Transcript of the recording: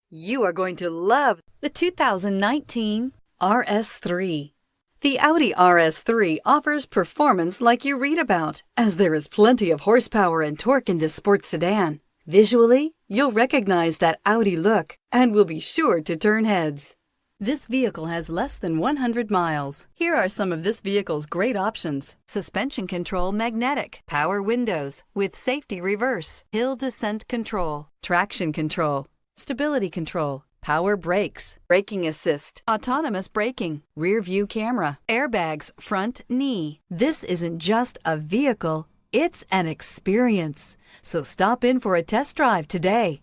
You are going to love the 2019 RS3. The Audi RS3 offers performance like you read about, as there is plenty of horsepower and torque in this sports sedan. Visually, you'll recognize that Audi look and will be sure to turn heads. This vehicle has less than 100 miles. Here are some of this vehicle's great options: suspension control magnetic, power windows with safety reverse, hill descent control, traction control, stability control, power brakes, braking assist, autonomous braking, rear view camera, airbags, front knee. This isn't just a vehicle, it's an experience. So stop in for a test drive today.